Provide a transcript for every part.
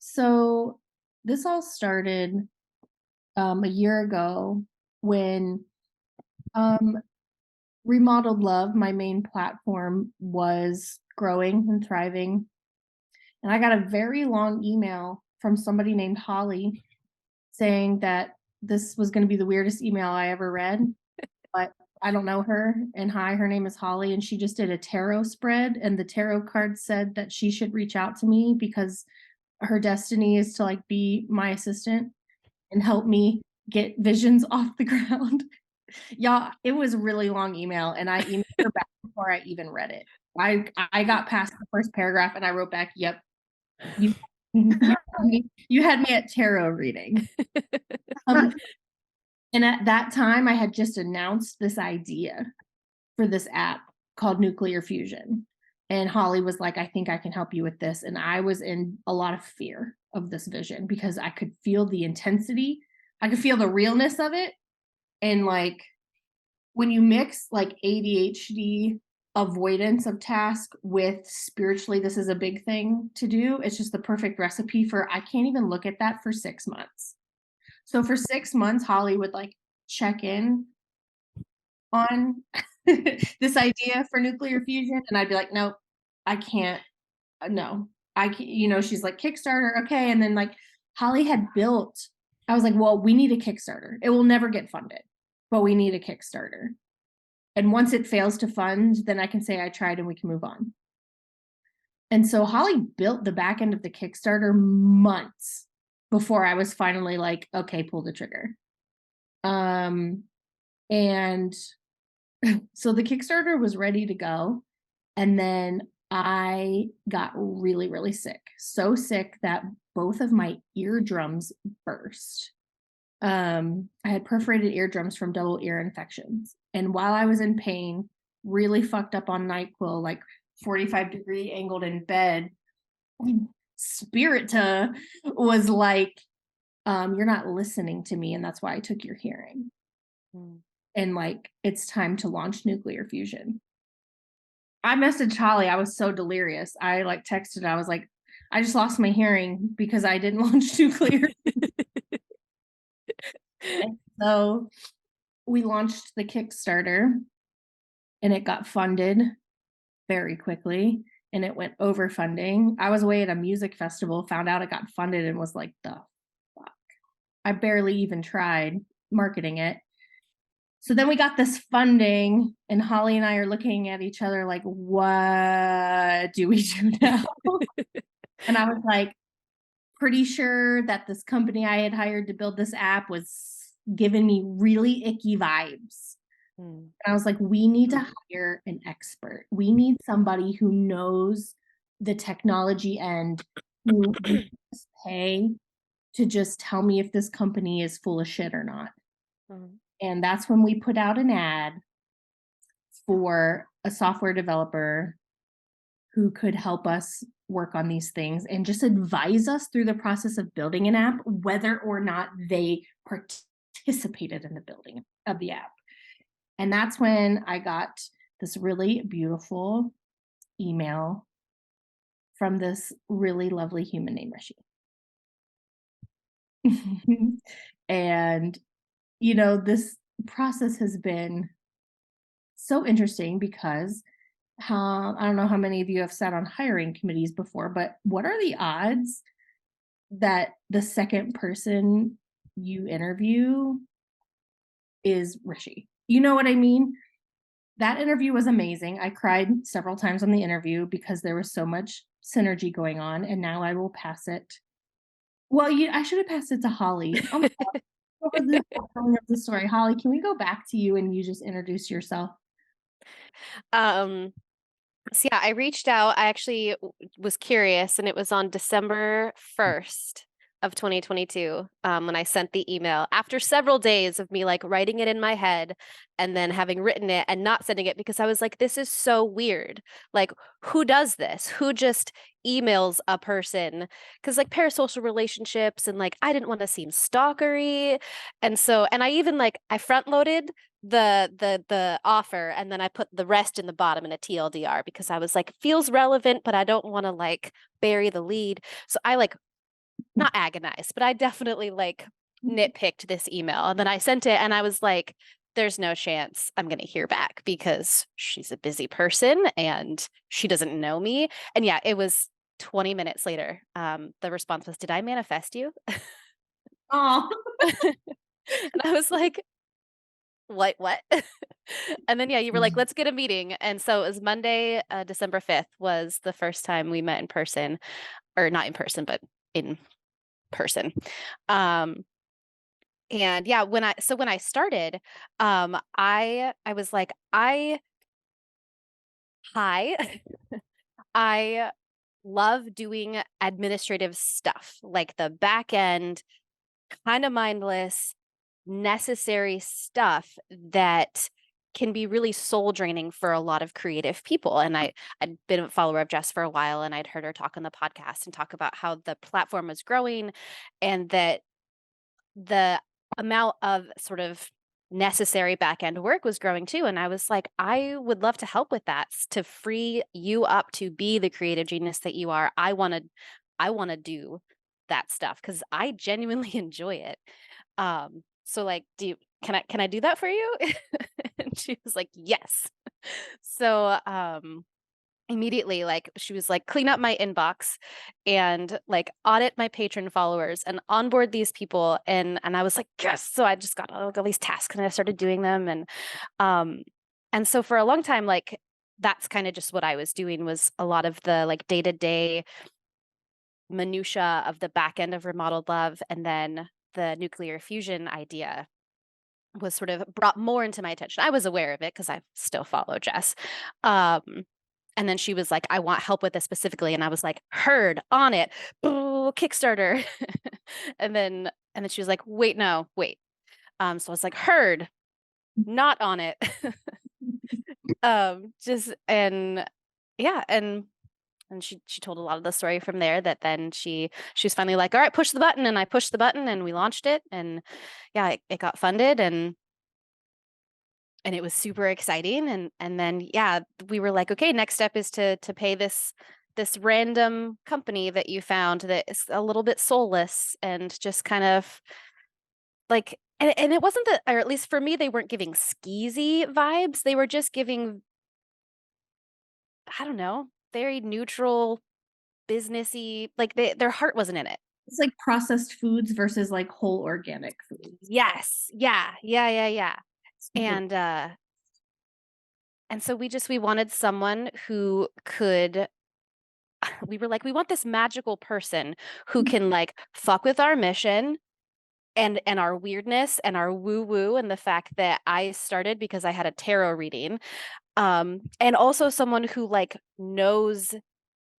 So this all started a year ago when um, Remodeled Love, my main platform, was growing and thriving. And I got a very long email from somebody named Holly saying that this was going to be the weirdest email I ever read. But I don't know her. And hi, her name is Holly. And she just did a tarot spread. And the tarot card said that she should reach out to me because her destiny is to like be my assistant and help me get visions off the ground. Y'all, it was a really long email, and I emailed her back before I even read it. I got past the first paragraph and I wrote back, "Yep, you you had me at tarot reading." Um, and at that time, I had just announced this idea for this app called Nuclear Fusion. And Holly was like, I think I can help you with this. And I was in a lot of fear of this vision because I could feel the intensity, I could feel the realness of it. And like when you mix like ADHD avoidance of task with spiritually, this is a big thing to do. It's just the perfect recipe for I can't even look at that for 6 months. So for 6 months, Holly would like check in on this idea for nuclear fusion, and I'd be like, nope, I can't. No, I can't. She's like Kickstarter, okay, and then like Holly had built. I was like, well, we need a Kickstarter. It will never get funded, but we need a Kickstarter. And once it fails to fund, then I can say I tried and we can move on. And so Holly built the back end of the Kickstarter months before I was finally like, okay, pull the trigger. And so the Kickstarter was ready to go. And then I got really, really sick. So sick that both of my eardrums burst. I had perforated eardrums from double ear infections. And while I was in pain, really fucked up on NyQuil, like 45-degree angled in bed, Spirita was like, you're not listening to me. And that's why I took your hearing. Mm. And like, it's time to launch nuclear fusion. I messaged Holly. I was so delirious. I like texted. I was like, I just lost my hearing because I didn't launch nuclear. And so we launched the Kickstarter and it got funded very quickly and it went over funding. I was away at a music festival, found out it got funded and was like, the fuck. I barely even tried marketing it. So then we got this funding and Holly and I are looking at each other like, what do we do now? And I was like, pretty sure that this company I had hired to build this app was giving me really icky vibes. And I was like, we need to hire an expert. We need somebody who knows the technology and who pay to just tell me if this company is full of shit or not. And that's when we put out an ad for a software developer who could help us work on these things and just advise us through the process of building an app, whether or not they participated in the building of the app. And that's when I got this really beautiful email from this really lovely human named Rishi. And, this process has been so interesting because I don't know how many of you have sat on hiring committees before, but what are the odds that the second person you interview is Rishi? You know what I mean? That interview was amazing. I cried several times on the interview because there was so much synergy going on, and now I will pass it. Well, I should have passed it to Holly. Oh my God. Over the story. Holly, can we go back to you and you just introduce yourself? So yeah, I reached out. I actually was curious, and it was on December 1st of 2022 when I sent the email after several days of me like writing it in my head and then having written it and not sending it because I was like, this is so weird. Like, who does this? Who just emails a person? Because like parasocial relationships and like I didn't want to seem stalkery. And I even like I front loaded the offer and then I put the rest in the bottom in a TLDR because I was like feels relevant but I don't want to like bury the lead. So I like not agonized, but I definitely like nitpicked this email. And then I sent it and I was like, there's no chance I'm going to hear back because she's a busy person and she doesn't know me. And yeah, it was 20 minutes later. The response was, did I manifest you? Oh, And I was like, what? And then, yeah, you were like, let's get a meeting. And so it was Monday, December 5th was the first time we met in person, or not in person, but in person. Um, and yeah, when I started, I was like, hi, I love doing administrative stuff, like the back end, kind of mindless, necessary stuff that can be really soul draining for a lot of creative people. And I'd been a follower of Jess for a while and I'd heard her talk on the podcast and talk about how the platform was growing and that the amount of sort of necessary back end work was growing too. And I was like, I would love to help with that to free you up to be the creative genius that you are. I want to do that stuff because I genuinely enjoy it. So like, can I do that for you? And she was like, yes. So immediately like she was like clean up my inbox and like audit my patron followers and onboard these people and I was like yes, so I just got all these tasks and I started doing them um and so for a long time like that's kind of just what I was doing was a lot of the like day-to-day minutia of the back end of Remodeled Love, and then the nuclear fusion idea was sort of brought more into my attention. I was aware of it because I still follow Jess. Um, and then she was like, I want help with this specifically. And I was like, heard on it. Ooh, Kickstarter. And then she was like, wait, no, wait. So I was like, heard, not on it. Just and yeah, and she told a lot of the story from there that then she was finally like, all right, push the button. And I pushed the button and we launched it. And yeah, it got funded and it was super exciting and then yeah we were like okay next step is to pay this random company that you found that is a little bit soulless and just kind of like and it wasn't that or at least for me they weren't giving skeezy vibes, they were just giving I don't know very neutral businessy like their heart wasn't in it. it's like processed foods versus like whole organic foods. Yes, yeah. Super. And so we wanted someone who could we were like, we want this magical person who can like fuck with our mission and our weirdness and our woo woo and the fact that I started because I had a tarot reading. And also someone who like knows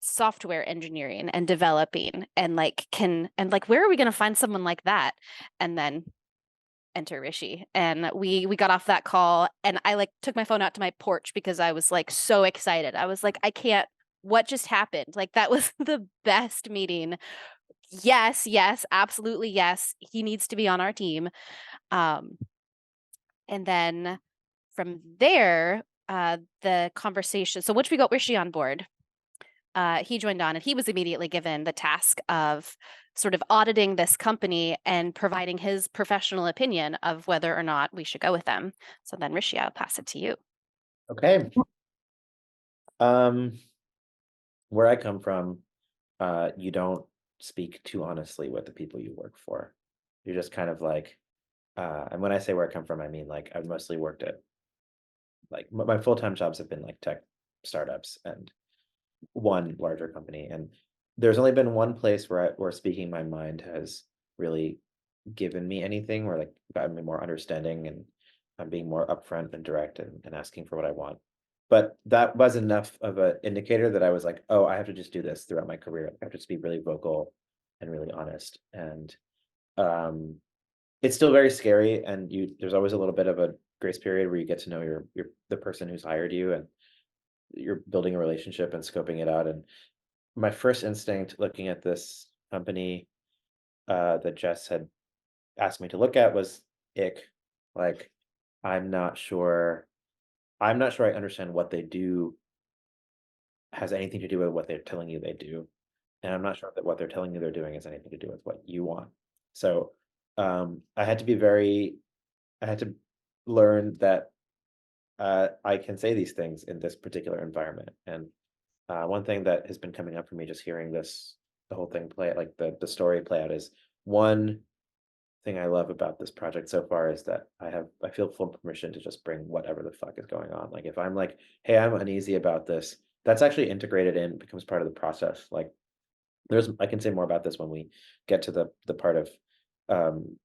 software engineering and developing and like can and like where are we going to find someone like that? And then enter Rishi. And we got off that call and I like took my phone out to my porch because I was like so excited. I was like, I can't what just happened? Like that was the best meeting. Yes, absolutely yes. He needs to be on our team. Um, and then from there, the conversation. So once we got Rishi on board, he joined on and he was immediately given the task of sort of auditing this company and providing his professional opinion of whether or not we should go with them. So then Rishi, I'll pass it to you. Okay. Um, where I come from, you don't speak too honestly with the people you work for. You're just kind of like, and when I say where I come from, I mean like I've mostly worked at like my full-time jobs have been like tech startups and one larger company. And there's only been one place where speaking my mind has really given me anything, where like gotten me more understanding and I'm being more upfront and direct and asking for what I want. But that was enough of an indicator that I was like, oh, I have to just do this throughout my career. I have to just be really vocal and really honest. And um, it's still very scary. And there's always a little bit of a grace period where you get to know your the person who's hired you and you're building a relationship and scoping it out. And my first instinct looking at this company that Jess had asked me to look at was ick. Like, I'm not sure. I'm not sure I understand what they do has anything to do with what they're telling you they do. and I'm not sure that what they're telling you they're doing has anything to do with what you want. So I had to be very, I had to learn that I can say these things in this particular environment. And one thing that has been coming up for me just hearing this, the whole thing play, like the story play out, is one thing I love about this project so far is that I feel full permission to just bring whatever the fuck is going on. Like if I'm like, hey, I'm uneasy about this, that's actually integrated in, becomes part of the process. Like I can say more about this when we get to the part of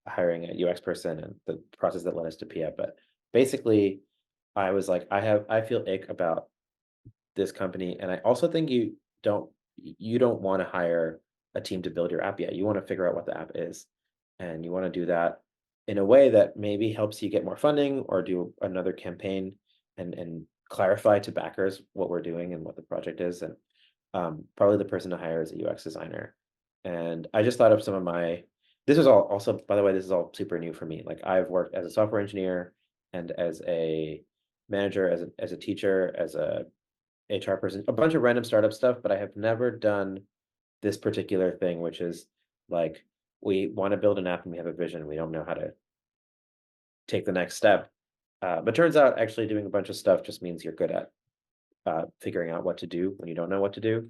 hiring a UX person and the process that led us to PF. But basically, I was like, I feel ick about this company, and I also think you don't want to hire a team to build your app yet. You want to figure out what the app is, and you want to do that in a way that maybe helps you get more funding or do another campaign and clarify to backers what we're doing and what the project is. And probably the person to hire is a UX designer. And I just thought of some of my, this is all also, by the way, this is all super new for me. Like I've worked as a software engineer and as a manager, as a teacher, as a HR person, a bunch of random startup stuff, but I have never done this particular thing, which is like, we want to build an app and we have a vision. We don't know how to take the next step. But turns out actually doing a bunch of stuff just means you're good at figuring out what to do when you don't know what to do.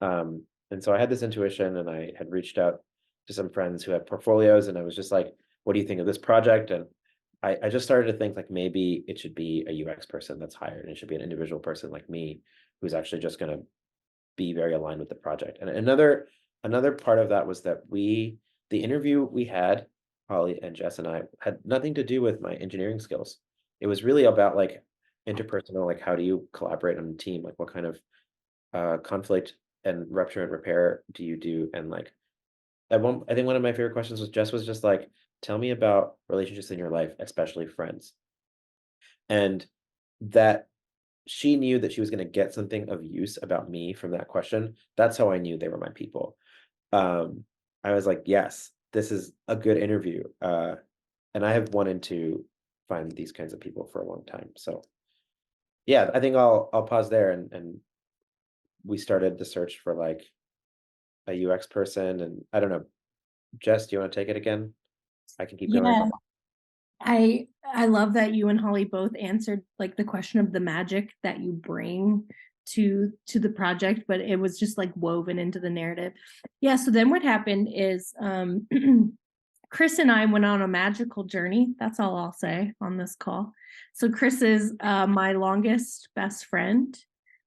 And so I had this intuition, and I had reached out to some friends who had portfolios, and I was just like, what do you think of this project? And I just started to think like maybe it should be a UX person that's hired, and it should be an individual person like me who's actually just going to be very aligned with the project. And another part of that was that the interview we had, Holly and Jess and I, had nothing to do with my engineering skills. It was really about like interpersonal, like how do you collaborate on a team, like what kind of conflict and rupture and repair do you do? And like I think one of my favorite questions was Jess was just like, tell me about relationships in your life, especially friends. And that she knew that she was going to get something of use about me from that question. That's how I knew they were my people. Um, I was like, yes, this is a good interview. And I have wanted to find these kinds of people for a long time. So yeah, I think I'll pause there, and we started the search for like a UX person, and I don't know, Jess, do you want to take it again? I can keep going. Yeah, I love that you and Holly both answered like the question of the magic that you bring to the project, but it was just like woven into the narrative. Yeah, so then what happened is Chris and I went on a magical journey. That's all I'll say on this call. So Chris is my longest best friend.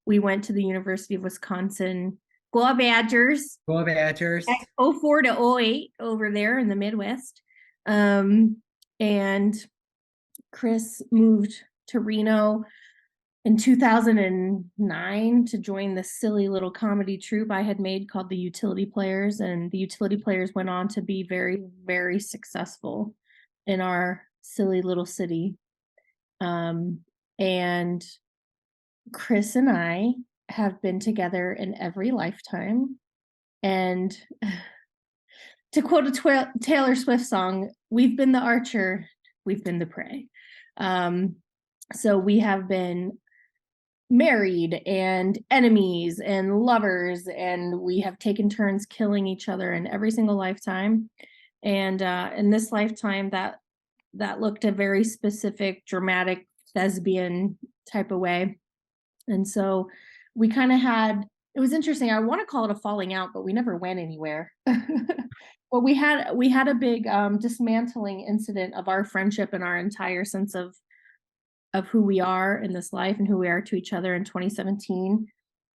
We went to the University of Wisconsin. Go Badgers. Go Badgers. 04 to 08 over there in the Midwest. And Chris moved to Reno in 2009 to join the silly little comedy troupe I had made called the Utility Players. And the Utility Players went on to be very, very successful in our silly little city. And Chris and I have been together in every lifetime. And to quote a Taylor Swift song, we've been the archer, we've been the prey. So we have been married and enemies and lovers, and we have taken turns killing each other in every single lifetime. And in this lifetime, that looked a very specific, dramatic, thespian type of way. And so we kind of had, it was interesting. I want to call it a falling out, but we never went anywhere. Well, we had a big dismantling incident of our friendship and our entire sense of who we are in this life and who we are to each other in 2017.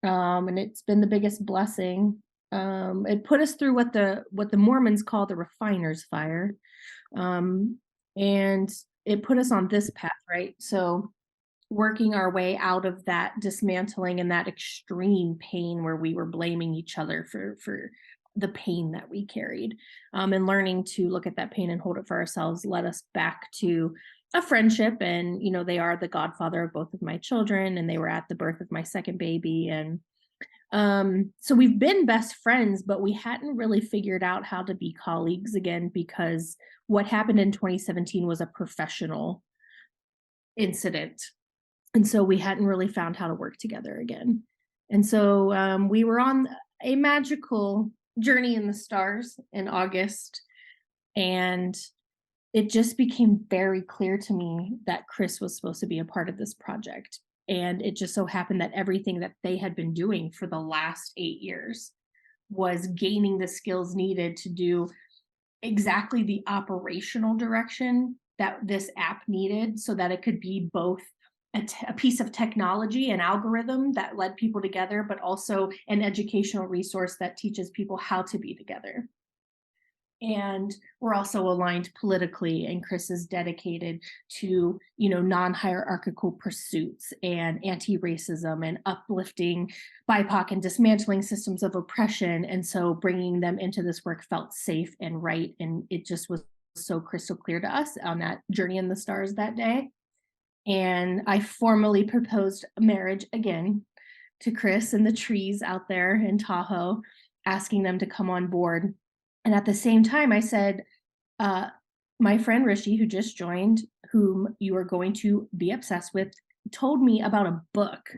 And it's been the biggest blessing. It put us through what the Mormons call the refiner's fire. And it put us on this path, right? So working our way out of that dismantling and that extreme pain where we were blaming each other for the pain that we carried, and learning to look at that pain and hold it for ourselves led us back to a friendship. And they are the godfather of both of my children, and they were at the birth of my second baby. And so we've been best friends, but we hadn't really figured out how to be colleagues again, because what happened in 2017 was a professional incident. And so we hadn't really found how to work together again. And so we were on, a magical journey in the stars in August, and it just became very clear to me that Chris was supposed to be a part of this project. And it just so happened that everything that they had been doing for the last 8 years was gaining the skills needed to do exactly the operational direction that this app needed so that it could be both a piece of technology, an algorithm that led people together, but also an educational resource that teaches people how to be together. And we're also aligned politically, and Chris is dedicated to, non-hierarchical pursuits and anti-racism and uplifting BIPOC and dismantling systems of oppression. And so bringing them into this work felt safe and right, and it just was so crystal clear to us on that journey in the stars that day. And I formally proposed marriage again to Chris and the trees out there in Tahoe, asking them to come on board. And at the same time, I said, uh, my friend Rishi, who just joined, whom you are going to be obsessed with, told me about a book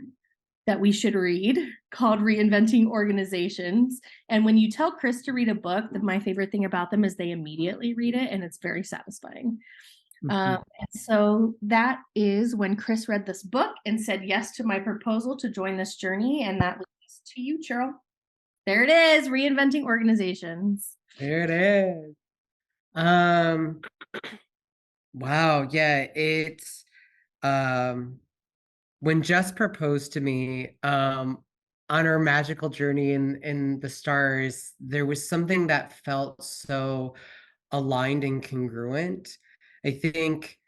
that we should read called Reinventing Organizations. And when you tell Chris to read a book, my favorite thing about them is they immediately read it, and it's very satisfying. And so that is when Chris read this book and said yes to my proposal to join this journey. And that leads to you, Cheryl. There it is, Reinventing Organizations. There it is. Wow, yeah, it's when Jess proposed to me on our magical journey in the stars, there was something that felt so aligned and congruent. I think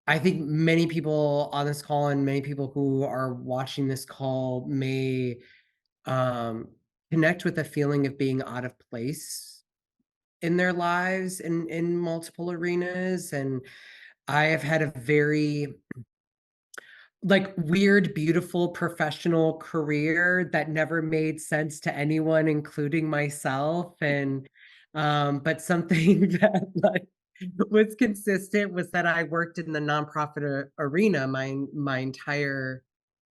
many people on this call and many people who are watching this call may connect with a feeling of being out of place in their lives in multiple arenas. And I have had a very weird, beautiful professional career that never made sense to anyone, including myself. And but something that was consistent was that I worked in the nonprofit arena my entire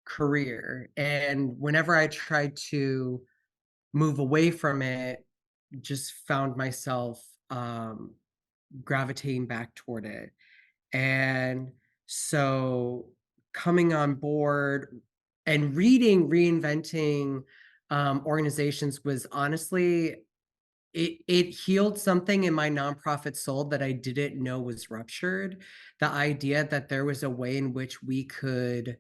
career. And whenever I tried to move away from it, just found myself gravitating back toward it. And so coming on board and reading Reinventing Organizations was honestly, it healed something in my nonprofit soul that I didn't know was ruptured. The idea that there was a way in which we could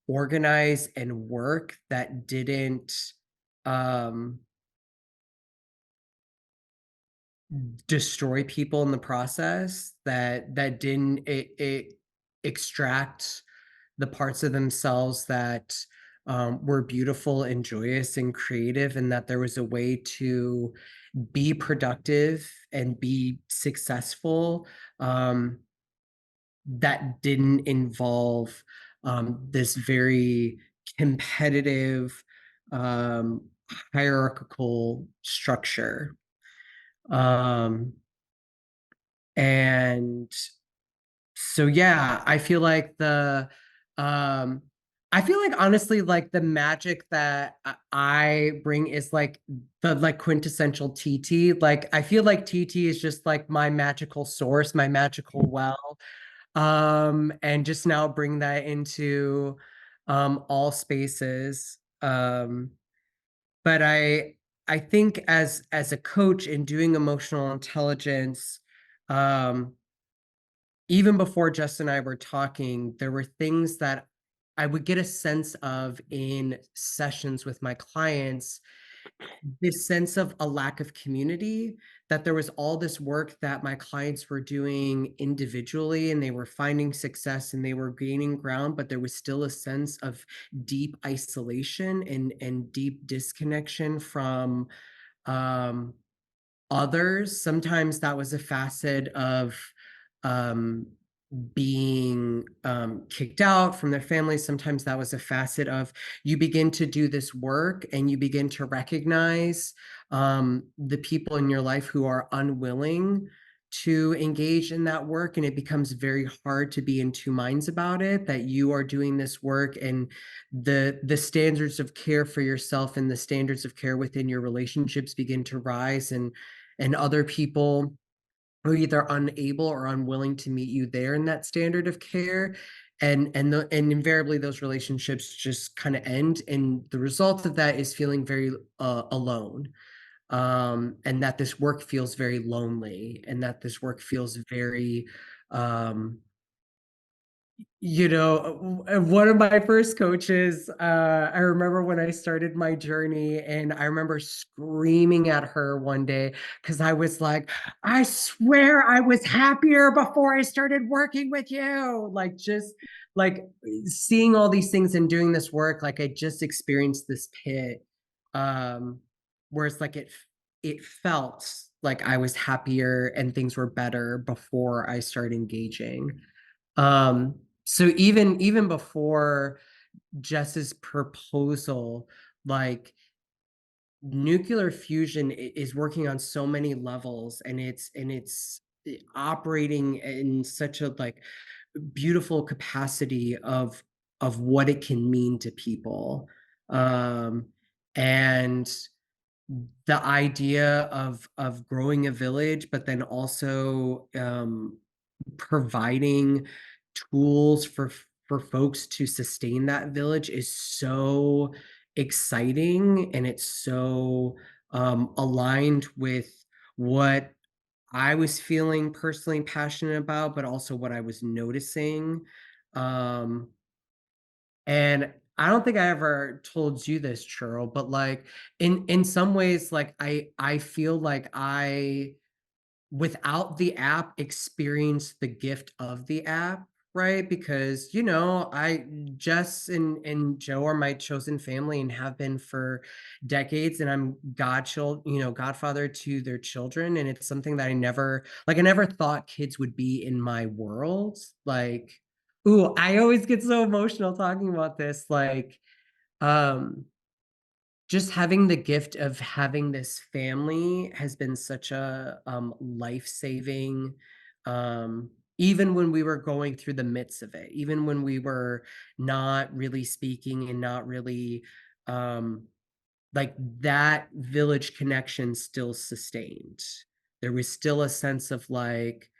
organize and work that didn't um, destroy people in the process, that didn't extract the parts of themselves that were beautiful and joyous and creative, and that there was a way to be productive and be successful that didn't involve this very competitive hierarchical structure. And so yeah, I feel like honestly, like the magic that I bring is like the quintessential TT. Like I feel like TT is just like my magical source, my magical well. And just now bring that into all spaces. But I think as a coach in doing emotional intelligence, um, even before Jess and I were talking, there were things that I would get a sense of in sessions with my clients, this sense of a lack of community, that there was all this work that my clients were doing individually and they were finding success and they were gaining ground, but there was still a sense of deep isolation and deep disconnection from um, others. Sometimes that was a facet of um, being kicked out from their families. Sometimes that was a facet of you begin to do this work and you begin to recognize the people in your life who are unwilling to engage in that work, and it becomes very hard to be in two minds about it, that you are doing this work and the standards of care for yourself and the standards of care within your relationships begin to rise, and other people are either unable or unwilling to meet you there in that standard of care, and invariably those relationships just kind of end, and the result of that is feeling very alone, and that this work feels very lonely, and that this work feels very um one of my first coaches, I remember when I started my journey, and I remember screaming at her one day because I was like, I swear I was happier before I started working with you. Like, just like seeing all these things and doing this work, like I just experienced this pit. Um, where it's like it felt like I was happier and things were better before I started engaging. So even before Jess's proposal, like nuclear fusion is working on so many levels, and it's operating in such a like beautiful capacity of what it can mean to people. And the idea of growing a village, but then also providing tools for folks to sustain that village is so exciting, and it's so aligned with what I was feeling personally passionate about, but also what I was noticing. Um, and I don't think I ever told you this, Churl, but like in some ways, like I feel like I, without the app, experience the gift of the app, right? Because I Jess and Joe are my chosen family and have been for decades, and I'm godfather to their children, and it's something that I never thought kids would be in my world. Like, ooh, I always get so emotional talking about this. Like, um, just having the gift of having this family has been such a life-saving, even when we were going through the midst of it, even when we were not really speaking and not really um like that village connection still sustained. There was still a sense of like,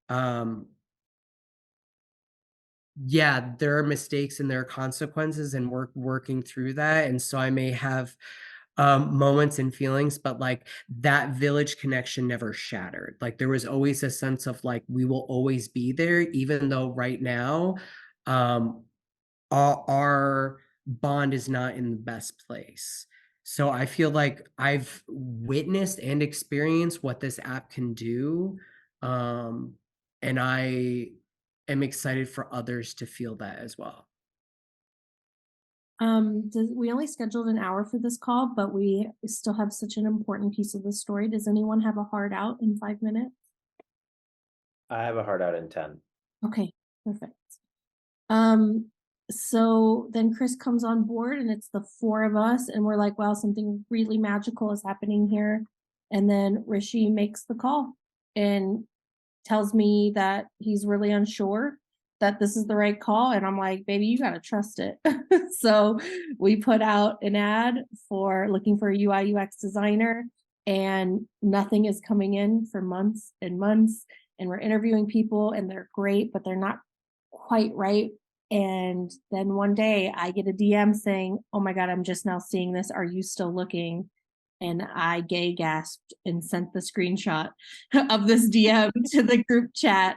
um yeah, there are mistakes and there are consequences, and working through that. And so I may have moments and feelings, but like that village connection never shattered. Like there was always a sense of like we will always be there, even though right now um our bond is not in the best place. So I feel like I've witnessed and experienced what this app can do. Um, and I am excited for others to feel that as well. We only scheduled an hour for this call, but we still have such an important piece of the story. Does anyone have a hard out in 5 minutes? I have a heart out in 10. Okay, perfect. Um, so then Chris comes on board and it's the four of us, and we're like, wow, something really magical is happening here. And then Rishi makes the call and tells me that he's really unsure that this is the right call. And I'm like, baby, you got to trust it. So we put out an ad for looking for a UI UX designer, and nothing is coming in for months and months. And we're interviewing people and they're great, but they're not quite right. And then one day I get a DM saying, oh my God, I'm just now seeing this. Are you still looking? And I gay gasped and sent the screenshot of this DM to the group chat.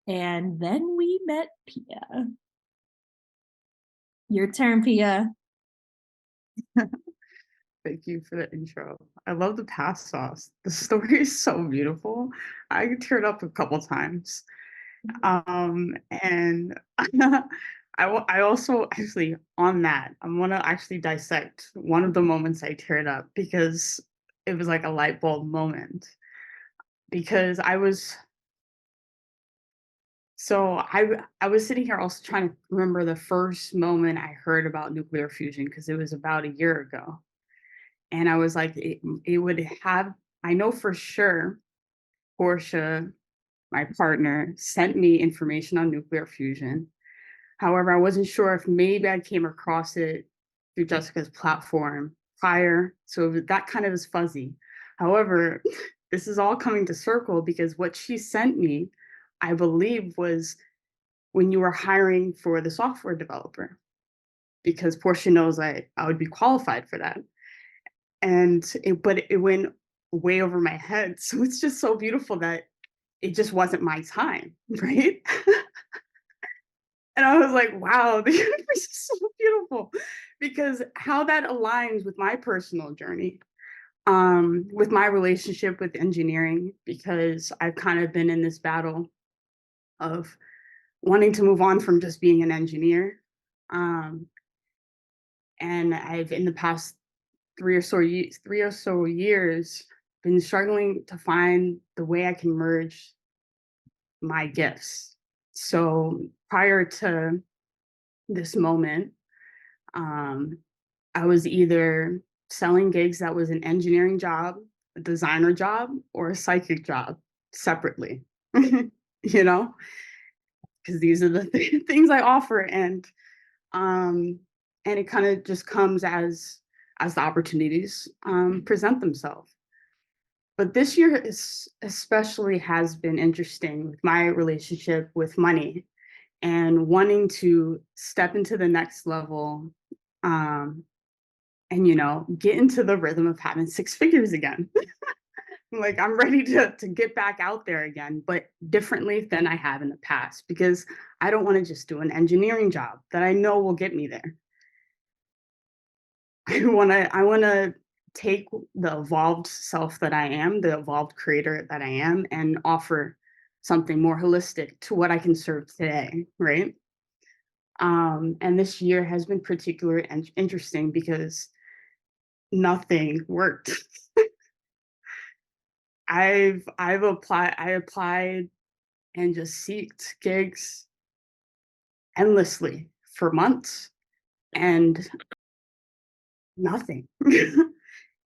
And then we met Pia. Your turn, Pia. Thank you for the intro. I love the past sauce. The story is so beautiful. I teared up a couple times. And I also actually on that, I want to actually dissect one of the moments I teared up because it was like a light bulb moment. Because I was sitting here also trying to remember the first moment I heard about nuclear fusion because it was about a year ago. And I was like, it would have, I know for sure Portia, my partner, sent me information on nuclear fusion. However, I wasn't sure if maybe I came across it through Jessica's platform prior. So that kind of is fuzzy. However, this is all coming to circle because what she sent me, I believe, was when you were hiring for the software developer, because Portia knows I would be qualified for that. But it went way over my head. So it's just so beautiful that it just wasn't my time, right? And I was like, wow, the universe is so beautiful because how that aligns with my personal journey, with my relationship with engineering, because I've kind of been in this battle of wanting to move on from just being an engineer. Um, and I've in the past 3 or so years been struggling to find the way I can merge my gifts. So prior to this moment, um, I was either selling gigs that was an engineering job, a designer job, or a psychic job separately, you know, because these are the things I offer. Um, and it kind of just comes as the opportunities present themselves. But this year especially has been interesting with my relationship with money and wanting to step into the next level, um, and get into the rhythm of having six figures again. Like I'm ready to get back out there again, but differently than I have in the past, because I don't want to just do an engineering job that I know will get me there. I want to take the evolved self that I am, the evolved creator that I am, and offer something more holistic to what I can serve today, right? And this year has been particularly interesting because nothing worked. I applied and just seeked gigs endlessly for months and nothing.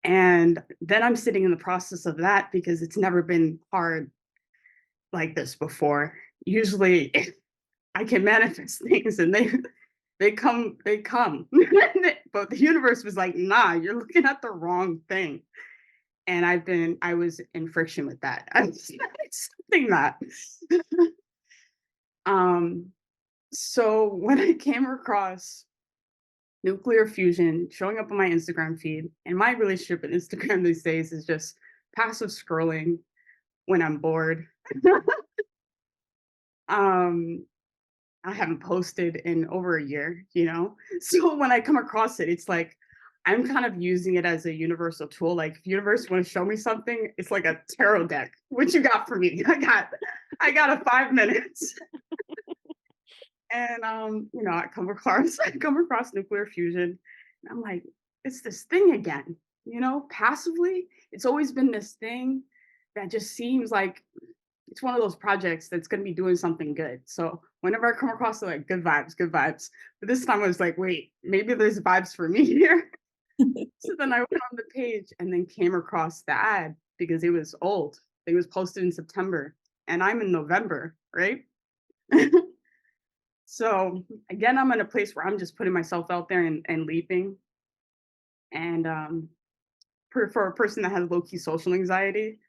And then I'm sitting in the process of that because it's never been hard like this before. Usually I can manifest things and they come. But the universe was like, nah, you're looking at the wrong thing. And I was in friction with that. I was accepting that. um so when I came across nuclear fusion showing up on my Instagram feed, and my relationship with Instagram these days is just passive scrolling when I'm bored. um I haven't posted in over a year, you know? So when I come across it, it's like I'm kind of using it as a universal tool. Like, if universe want to show me something, it's like a tarot deck. What you got for me? I got a 5 minutes. And I come across nuclear fusion, and I'm like, it's this thing again. Passively, it's always been this thing that just seems like it's one of those projects that's going to be doing something good. So whenever I come across it, like, good vibes, good vibes. But this time I was like, wait, maybe there's vibes for me here. So then I went on the page and then came across the ad because it was old. It was posted in September and I'm in November, right? So again, I'm in a place where I'm just putting myself out there and leaping. And for a person that has low key social anxiety,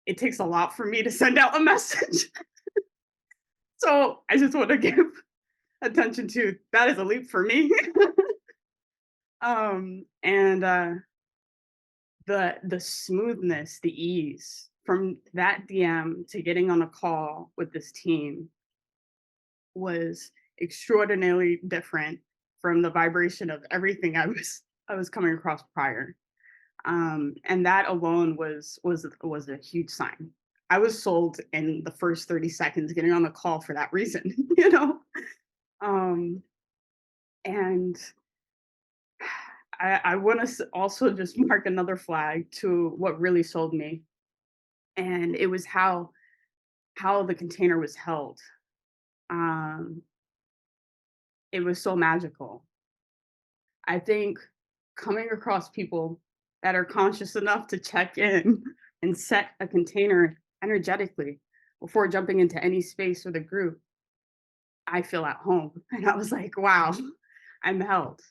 it takes a lot for me to send out a message. So I just want to give attention to that is a leap for me. And the smoothness, the ease from that DM to getting on a call with this team was extraordinarily different from the vibration of everything I was coming across prior. And that alone was a huge sign. I was sold in the first 30 seconds getting on the call for that reason, you know? Um, and I want to also just mark another flag to what really sold me. And it was how the container was held. Um, it was so magical. I think coming across people that are conscious enough to check in and set a container energetically, before jumping into any space with a group, I feel at home. And I was like, wow, I'm held.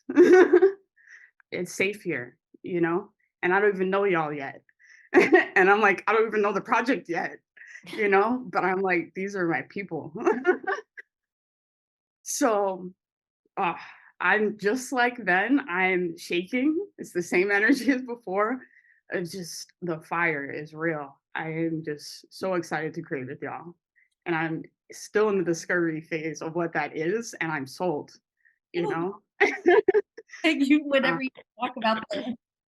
It's safe here, you know? And I don't even know y'all yet. And I'm like, I don't even know the project yet, you know? But I'm like, these are my people. So uh, I'm just like then, I'm shaking. It's the same energy as before. It's just the fire is real. I am just so excited to create with y'all. And I'm still in the discovery phase of what that is, and I'm sold, you know? You Uh, whenever you talk about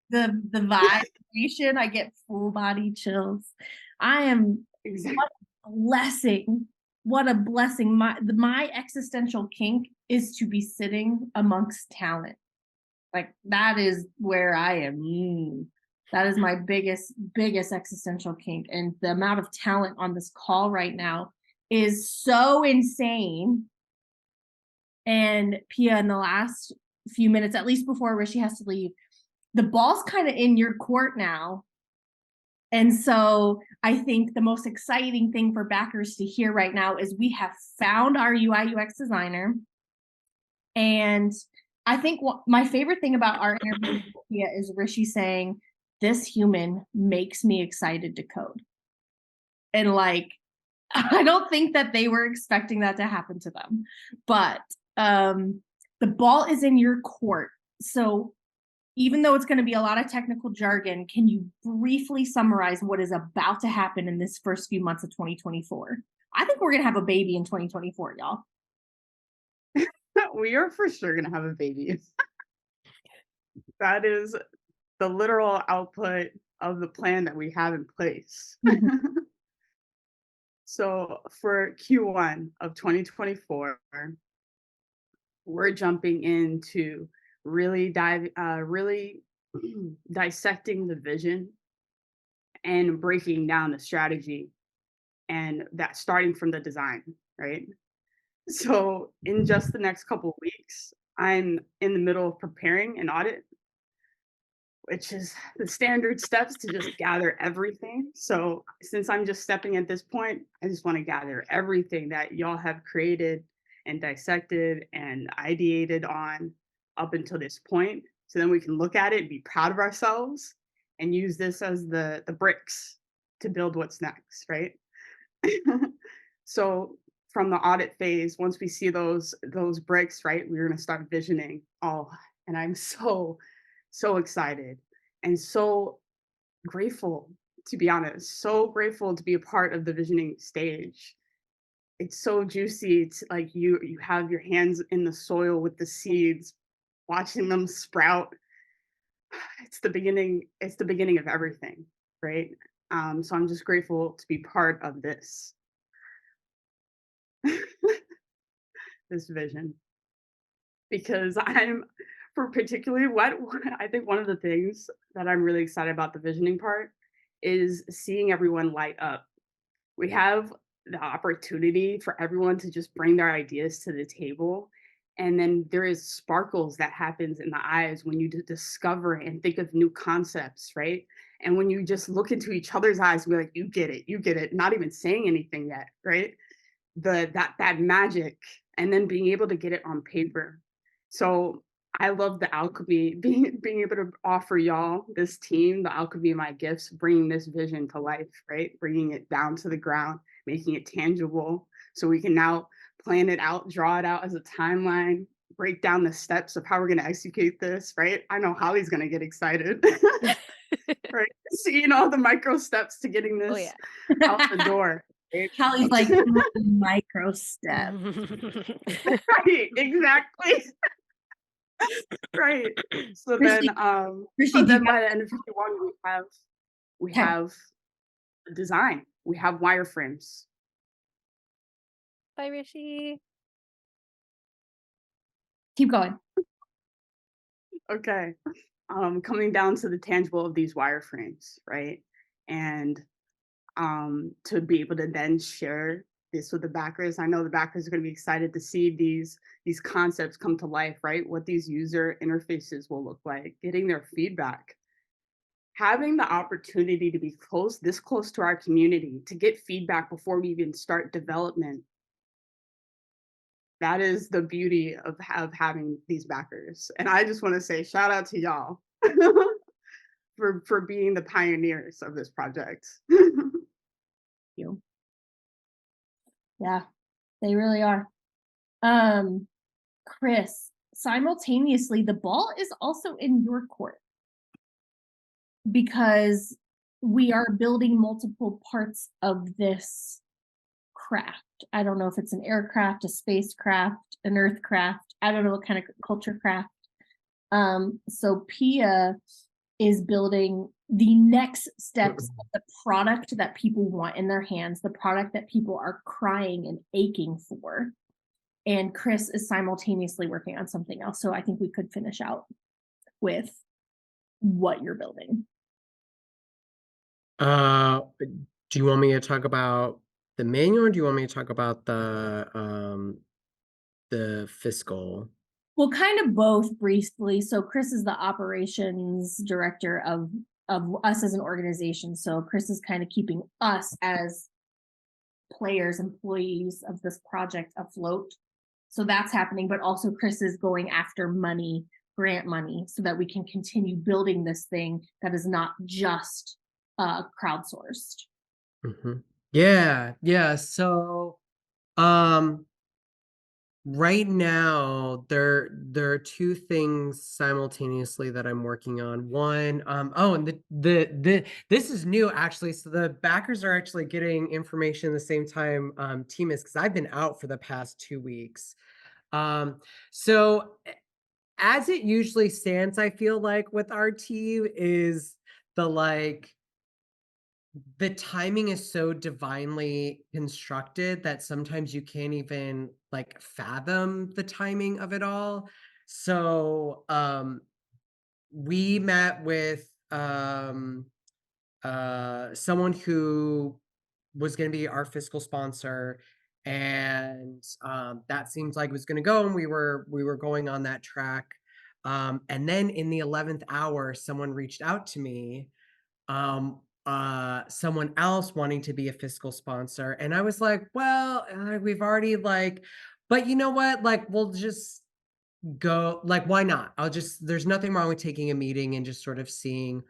the vibration, I get full body chills. I am exactly. what a blessing. What a blessing. My existential kink is to be sitting amongst talent. Like that is where I am. That is my biggest existential kink. And the amount of talent on this call right now is so insane. And Pia, in the last few minutes, at least before Rishi has to leave, the ball's kind of in your court now. And so I think the most exciting thing for backers to hear right now is we have found our UI UX designer. And I think my favorite thing about our interview with Pia is Rishi saying, this human makes me excited to code. And like, I don't think that they were expecting that to happen to them, but the ball is in your court. So even though it's going to be a lot of technical jargon, can you briefly summarize what is about to happen in this first few months of 2024? I think we're going to have a baby in 2024, y'all. We are for sure going to have a baby. That is the literal output of the plan that we have in place. So for Q1 of 2024, we're jumping into really dissecting the vision and breaking down the strategy, and that starting from the design, right? So in just the next couple of weeks, I'm in the middle of preparing an audit, which is the standard steps to just gather everything. So since I'm just stepping at this point, I just want to gather everything that y'all have created and dissected and ideated on up until this point. So then we can look at it, be proud of ourselves, and use this as the bricks to build what's next, right? So from the audit phase, once we see those bricks, right, we're gonna start visioning. Oh, and I'm so excited and so grateful, to be honest, so grateful to be a part of the visioning stage. It's so juicy. It's like you have your hands in the soil with the seeds, watching them sprout. It's the beginning of everything, right? So I'm just grateful to be part of this this vision, because I'm for particularly what I think one of the things that I'm really excited about the visioning part is seeing everyone light up. We have the opportunity for everyone to just bring their ideas to the table. And then there is sparkles that happens in the eyes when you discover and think of new concepts, right? And when you just look into each other's eyes and be like, you get it, not even saying anything yet, right? That magic, and then being able to get it on paper. So I love the alchemy, being able to offer y'all, this team, the alchemy of my gifts, bringing this vision to life, right? Bringing it down to the ground, making it tangible, so we can now plan it out, draw it out as a timeline, break down the steps of how we're going to execute this, right? I know Holly's going to get excited, right? Seeing all the micro steps to getting Oh this yeah. out the door. Right? Hallie's like micro step. Right, exactly. Right. So Rishi, then Rishi, do you by the end of 51 we okay, have design. We have wireframes. Bye, Rishi. keep going. Okay. Coming down to the tangible of these wireframes, right? And to be able to then share this with the backers. I know the backers are going to be excited to see these concepts come to life, right? What these user interfaces will look like, getting their feedback. having the opportunity to be this close to our community, to get feedback before we even start development, that is the beauty of having these backers. And I just want to say shout out to y'all for being the pioneers of this project. You. Yeah, they really are. Chris, simultaneously, the ball is also in your court because we are building multiple parts of this craft. I don't know if it's an aircraft, a spacecraft, an earthcraft. I don't know what kind of culture craft. So Pia is building the next steps of the product that people want in their hands, the product that people are crying and aching for. And Chris is simultaneously working on something else. So I think we could finish out with what you're building. Do you want me to talk about the manual, or do you want me to talk about the fiscal? Well, kind of both briefly. So Chris is the operations director of us as an organization. So Chris is kind of keeping us as players, employees of this project afloat. So that's happening, but also Chris is going after money, grant money, so that we can continue building this thing that is not just crowdsourced. Yeah. So, right now there are two things simultaneously that I'm working on. One, and this is new actually. So the backers are actually getting information the same time team is, because I've been out for the past 2 weeks. So as it usually stands, I feel like with our team is the timing is so divinely constructed that sometimes you can't even like fathom the timing of it all. So we met with someone who was going to be our fiscal sponsor, and that seems like it was going to go, and we were going on that track. And then in the 11th hour, someone reached out to me, someone else wanting to be a fiscal sponsor, and I was like, well, we've already but you know what, we'll just go, why not, there's nothing wrong with taking a meeting and just sort of seeing.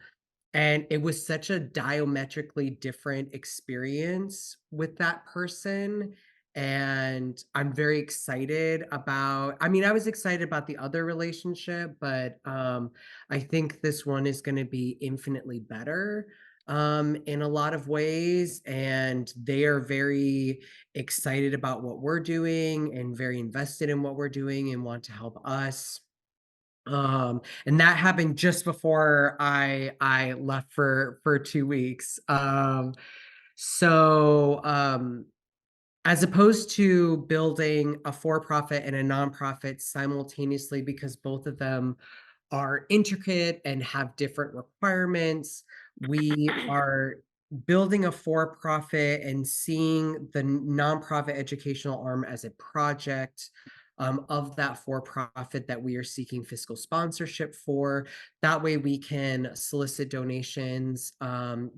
And it was such a diametrically different experience with that person. And I'm very excited about, I mean, I was excited about the other relationship, but I think this one is going to be infinitely better in a lot of ways. And they are very excited about what we're doing and very invested in what we're doing and want to help us. And that happened just before I left for 2 weeks. So as opposed to building a for-profit and a nonprofit simultaneously, because both of them are intricate and have different requirements, we are building a for-profit and seeing the nonprofit educational arm as a project of that for-profit that we are seeking fiscal sponsorship for. That way we can solicit donations,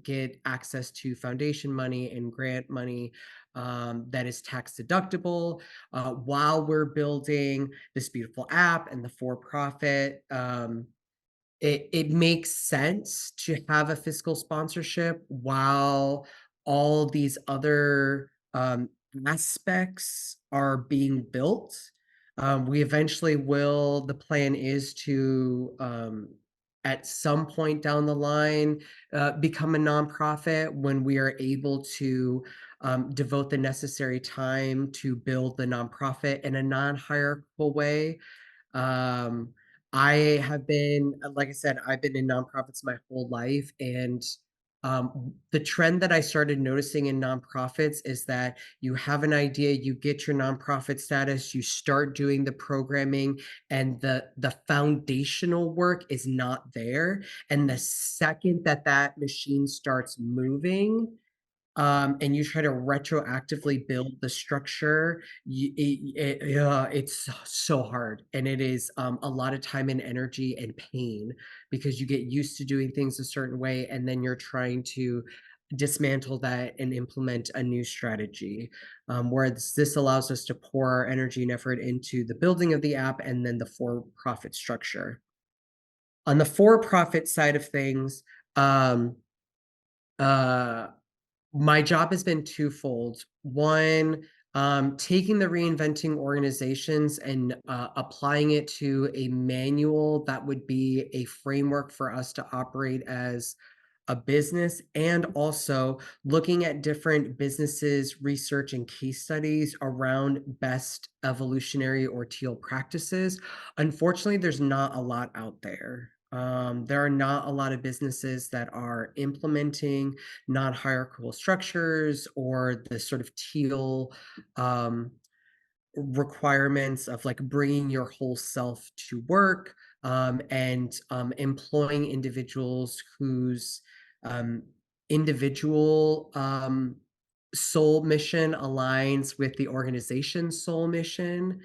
get access to foundation money and grant money that is tax deductible, while we're building this beautiful app and the for-profit. It makes sense to have a fiscal sponsorship while all these other aspects are being built. We eventually will, the plan is to, at some point down the line, become a nonprofit when we are able to devote the necessary time to build the nonprofit in a non-hierarchical way. Um, I have been, like I said, I've been in nonprofits my whole life, and the trend that I started noticing in nonprofits is that you have an idea, you get your nonprofit status, you start doing the programming, and the foundational work is not there. And the second that that machine starts moving, and you try to retroactively build the structure, it's so hard, and it is a lot of time and energy and pain because you get used to doing things a certain way, and then you're trying to dismantle that and implement a new strategy. Whereas this allows us to pour our energy and effort into the building of the app and then the for-profit structure. On the for-profit side of things, uh, my job has been twofold. One, taking the reinventing organizations and applying it to a manual that would be a framework for us to operate as a business, and also looking at different businesses, research, and case studies around best evolutionary or teal practices. Unfortunately, there's not a lot out there. There are not a lot of businesses that are implementing non-hierarchical structures or the sort of teal requirements of like bringing your whole self to work, and employing individuals whose um, individual soul mission aligns with the organization's soul mission.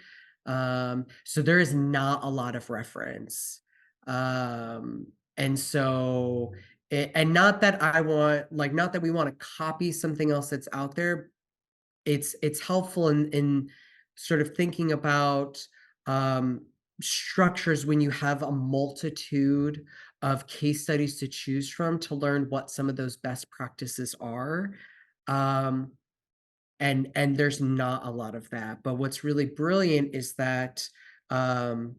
So there is not a lot of reference. And so, and not that I want, like, not that we want to copy something else that's out there. It's helpful in sort of thinking about structures when you have a multitude of case studies to choose from to learn what some of those best practices are. Um, and there's not a lot of that. But what's really brilliant is that um,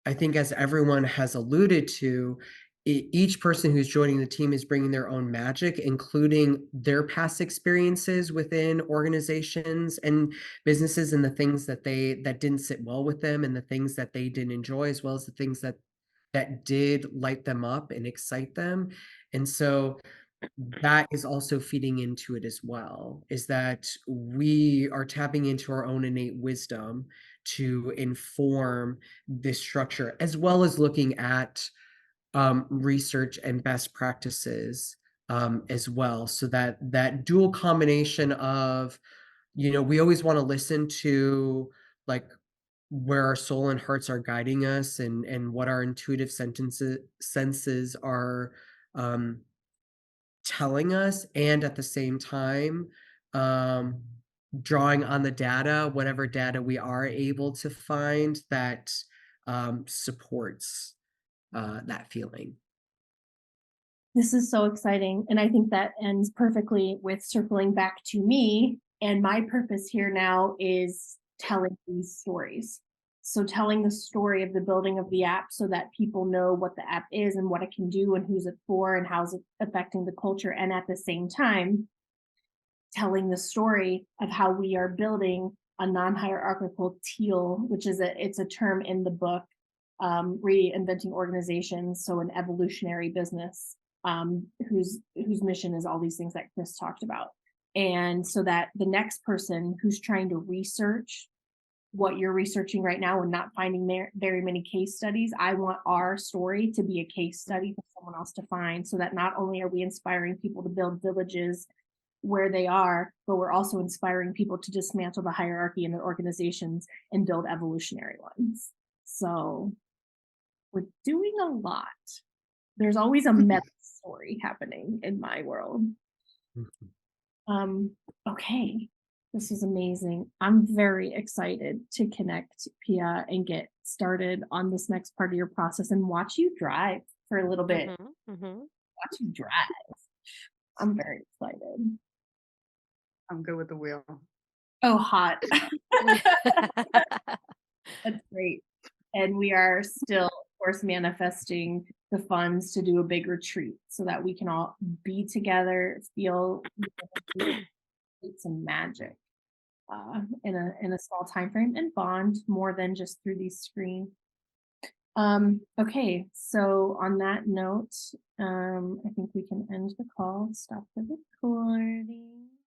I think, as everyone has alluded to, each person who's joining the team is bringing their own magic, including their past experiences within organizations and businesses, and the things that didn't sit well with them, and the things that they didn't enjoy, as well as the things that did light them up and excite them. And so that is also feeding into it as well, is that we are tapping into our own innate wisdom to inform this structure, as well as looking at research and best practices as well. So that dual combination of, we always want to listen to, like, where our soul and hearts are guiding us, and what our intuitive senses are um, telling us, and at the same time um, drawing on the data, whatever data we are able to find that supports that feeling. This is so exciting. And I think that ends perfectly with circling back to me. And my purpose here now is telling these stories. So, telling the story of the building of the app so that people know what the app is and what it can do and who's it for and how's it affecting the culture. And at the same time, telling the story of how we are building a non-hierarchical teal, which is it's a term in the book, reinventing organizations. So an evolutionary business whose mission is all these things that Chris talked about. And so that the next person who's trying to research what you're researching right now and not finding very many case studies, I want our story to be a case study for someone else to find, so that not only are we inspiring people to build villages where they are, but we're also inspiring people to dismantle the hierarchy in their organizations and build evolutionary ones. So we're doing a lot. There's always a meta story happening in my world. Okay, this is amazing. I'm very excited to connect, Pia, and get started on this next part of your process and watch you drive for a little bit. Watch you drive. I'm very excited. I'm good with the wheel. Oh, hot. That's great. And we are still, of course, manifesting the funds to do a big retreat so that we can all be together, feel some magic in a small time frame, and bond more than just through these screens. Okay, so on that note, I think we can end the call, stop the recording.